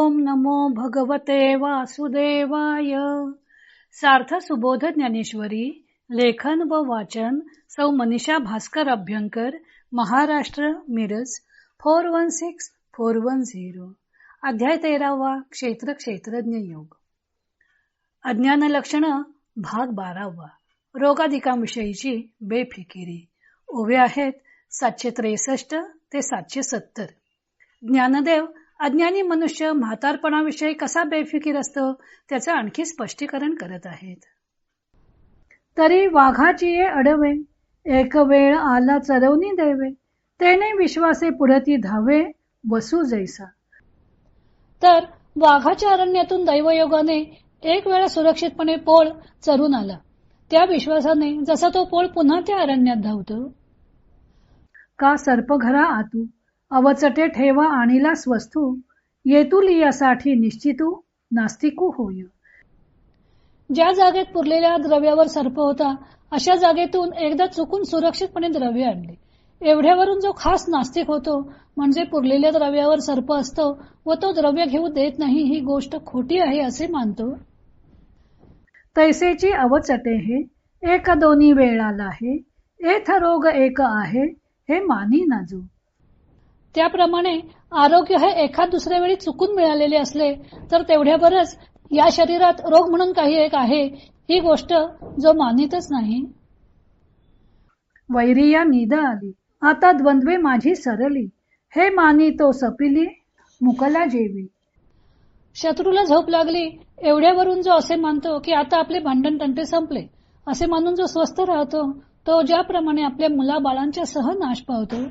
ओम नमो भगवते वासुदेवाय. सार्थ सुबोध ज्ञानेश्वरी. लेखन व वाचन सौ मनीषा भास्कर अभ्यंकर, महाराष्ट्र, मिरज 416410. अध्याय 13वा. क्षेत्र क्षेत्रज्ञ योग. अज्ञान लक्षण भाग 12वा. रोगाधिकांविषयीची बेफिकिरी. ओवे आहेत 763 ते 770. ज्ञानदेव अज्ञानी मनुष्य म्हातारपणाविषयी कसा बेफिकीर असतो त्याचं आणखी स्पष्टीकरण करत आहेत. तरी वाघाची ये अडवे, एक वेळ आला चरवणी देवे, तेने विश्वासे पुढती धावे, वसू जैसा. तर वाघाच्या अरण्यातून दैवयोगाने एक वेळा सुरक्षितपणे पोळ चरून आला. त्या विश्वासाने जसा तो पोळ पुन्हा त्या अरण्यात धावतो. का सर्पघरा आतू, अवचटे ठेवा आणीला स्वस्तू, येतुली यासाठी निश्चितू, नास्तिकू होय. ज्या जागेत पुरलेल्या द्रव्यावर सर्प होता अशा जागेतून एकदा चुकून सुरक्षितपणे द्रव्य आणले. एवढ्यावरून जो खास नास्तिक होतो म्हणजे पुरलेल्या द्रव्यावर सर्प असतो व तो द्रव्य घेऊ देत नाही ही गोष्ट खोटी आहे असे मानतो. तैसेची अवचटे हे एक दोन्ही वेळाला आहे, एथ रोग एक आहे हे मानी नाजू. त्याप्रमाणे आरोग्य हे एखाद दुसऱ्या वेळी चुकून मिळालेले असले तर तेवढ्यावरच या शरीरात रोग म्हणून काही एक आहे ही गोष्ट जो मानितच नाही. वैरिया निदा आली, आता द्वंद्वे माझी सरली, हे मानी तो सपिली, मुकला जेवी. शत्रूला झोप लागली एवढ्यावरून जो असे मानतो की आता आपले भांडण तंटे संपले असे मानून जो स्वस्थ राहतो तो ज्याप्रमाणे आपल्या मुलाबाळांच्या सह नाश पावतो.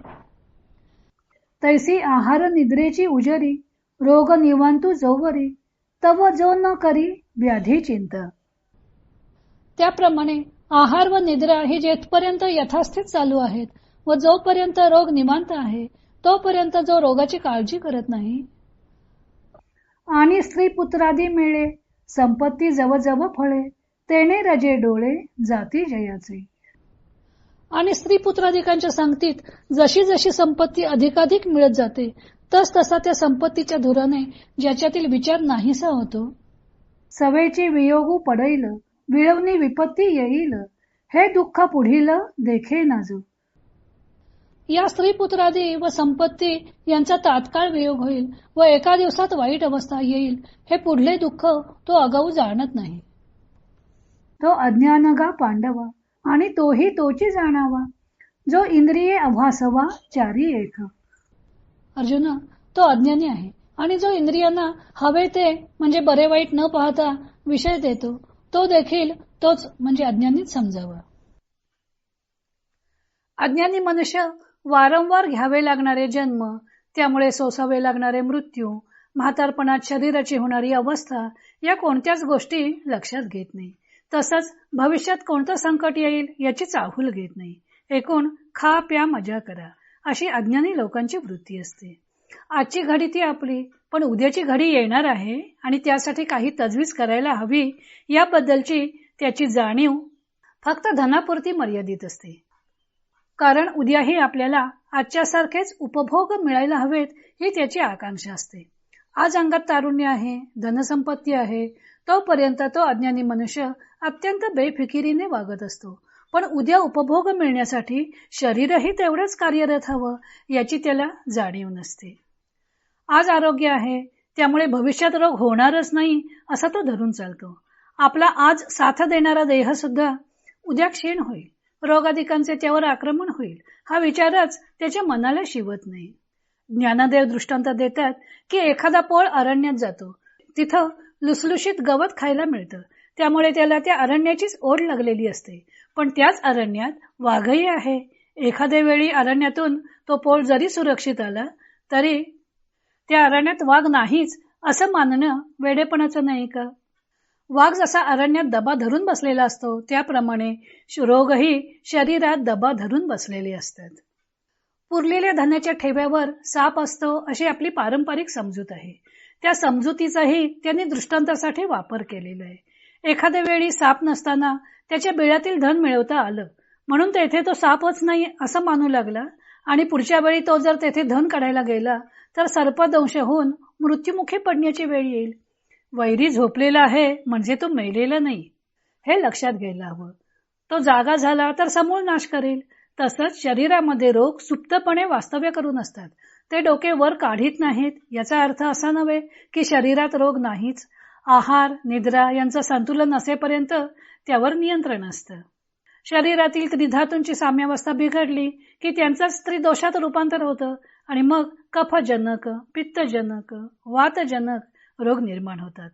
तैसी आहार निद्रेची उजरी, रोग निवांतू जोवरी, तव जो न करी व्याधी चिंता. त्याप्रमाणे आहार व निद्रा ही जेथपर्यंत यथास्थित चालू आहेत व जोपर्यंत रोग निवांत आहे तोपर्यंत जो रोगाची काळजी करत नाही. आणि स्त्री पुत्रादी मिळे, संपत्ती जवजव फळे, तेने रजे डोळे, जाती जयाचे. आणि स्त्री पुत्राधिकांच्या संगतीत जशी जशी संपत्ती अधिकाधिक मिळत जाते तस तसा त्या संपत्तीच्या धुराने ज्याच्यातील विचार नाहीसा होतो. सवेची वियोगू पडैल, विळवणी विपत्ती येईल, हे दुःख पुढील देखे नाजू. या स्त्री पुत्रादी व संपत्ती यांचा तात्काळ वियोग होईल व एका दिवसात वाईट अवस्था येईल हे पुढले दुःख तो आगाऊ जाणत नाही. तो अज्ञानगा पांडवा आणि तोही तोची जाणावा, जो इंद्रिये अभासवा चारी एक. अर्जुना, तो अज्ञानी आहे आणि जो इंद्रियांना हवे ते म्हणजे बरे वाईट न पाहता विषय देतो तो देखील तोच म्हणजे अज्ञानीच समजावा. अज्ञानी मनुष्य वारंवार घ्यावे लागणारे जन्म, त्यामुळे सोसावे लागणारे मृत्यू, म्हातारपणात शरीराची होणारी अवस्था या कोणत्याच गोष्टी लक्षात घेत नाही. तसंच भविष्यात कोणतं संकट येईल याची चाहूल घेत नाही. एकूण खा प्या मजा करा अशी अज्ञानी लोकांची वृत्ती असते. आजची घडी ती आपली, पण उद्याची घडी येणार आहे आणि त्यासाठी काही तजवीज करायला हवी याबद्दलची त्याची जाणीव फक्त धनापुरती मर्यादित असते. कारण उद्याही आपल्याला आजच्या सारखेच उपभोग मिळायला हवेत ही त्याची आकांक्षा असते. आज अंगात तारुण्य आहे, धनसंपत्ती आहे, तोपर्यंत तो अज्ञानी मनुष्य अत्यंत बेफिकिरीने वागत असतो. पण उद्या उपभोग मिळण्यासाठी शरीरही तेवढंच कार्यरत हवं याची त्याला जाणीव नसते. आज आरोग्य आहे त्यामुळे भविष्यात रोग होणारच नाही असा तो धरून चालतो. आपला आज साथ देणारा देह सुद्धा उद्या क्षीण होईल, रोगाधिकांचे त्यावर आक्रमण होईल हा विचारच त्याच्या मनाला शिवत नाही. ज्ञानदेव दृष्टांत देतात की एखादा पोळ अरण्यात जातो, तिथं लुसलुशीत गवत खायला मिळतं, त्यामुळे त्याला त्या अरण्याचीच ओढ लागलेली असते. पण त्याच अरण्यात वाघही आहे. एखाद्या वेळी अरण्यातून तो पोळ जरी सुरक्षित आला तरी त्या अरण्यात वाघ नाहीच असं मानणं वेडेपणाचं नाही का? वाघ जसा अरण्यात दबा धरून बसलेला असतो त्याप्रमाणे रोगही शरीरात दबा धरून बसलेले असतात. पुरलेल्या धान्याच्या ठेव्यावर साप असतो अशी आपली पारंपरिक समजूत आहे. त्या समजुतीचाही त्यांनी दृष्टांतासाठी वापर केलेला आहे. एखाद्या वेळी साप नसताना त्याच्या बिळातील धन मिळवता आलं म्हणून तेथे तो सापच नाही असं मानू लागला आणि पुढच्या वेळी तो जर तेथे धन काढायला गेला तर सर्पदंश होऊन मृत्युमुखी पडण्याची वेळ येईल. वैरी झोपलेला आहे म्हणजे तो मेलेला नाही, हे लक्षात घ्यायला हवं. तो जागा झाला तर समूळ नाश करेल. तसंच शरीरामध्ये रोग सुप्तपणे वास्तव्य करून असतात. ते डोके वर काढीत नाहीत. याचा अर्थ असा नव्हे की शरीरात रोग नाहीच. आहार, निद्रा यांचं संतुलन असेपर्यंत त्यावर नियंत्रण असतं. शरीरातील त्रिधातूंची साम्यावस्था बिघडली की त्यांचं स्त्रीदोषात रूपांतर होतं आणि मग कफजनक, पित्तजनक, वातजनक रोग निर्माण होतात.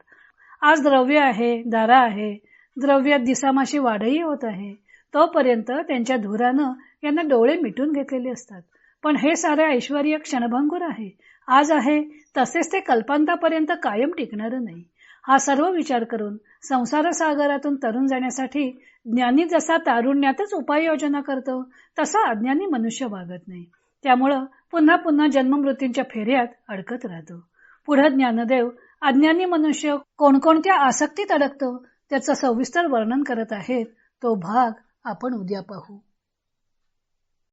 आज द्रव्य आहे, दारा आहे, द्रव्यात दिसामाशी वाढही होत आहे. तोपर्यंत त्यांच्या धुरानं यांना डोळे मिटून घेतलेले असतात. पण हे सारे ऐश्वर्य क्षणभंगुर आहे. आज आहे तसेच ते कल्पांतापर्यंत कायम टिकणार नाही. हा सर्व विचार करून संसार सागरातून तरुण जाण्यासाठी ज्ञानी जसा तारुण्यातच उपाययोजना करतो तसा अज्ञानी मनुष्य वागत नाही. त्यामुळं पुन्हा पुन्हा जन्ममृत्यूंच्या फेऱ्यात अडकत राहतो. पुढे ज्ञानदेव अज्ञानी मनुष्य कोणकोणत्या आसक्तीत अडकतो त्याचं सविस्तर वर्णन करत आहेत. तो भाग आपण उद्या पाहू.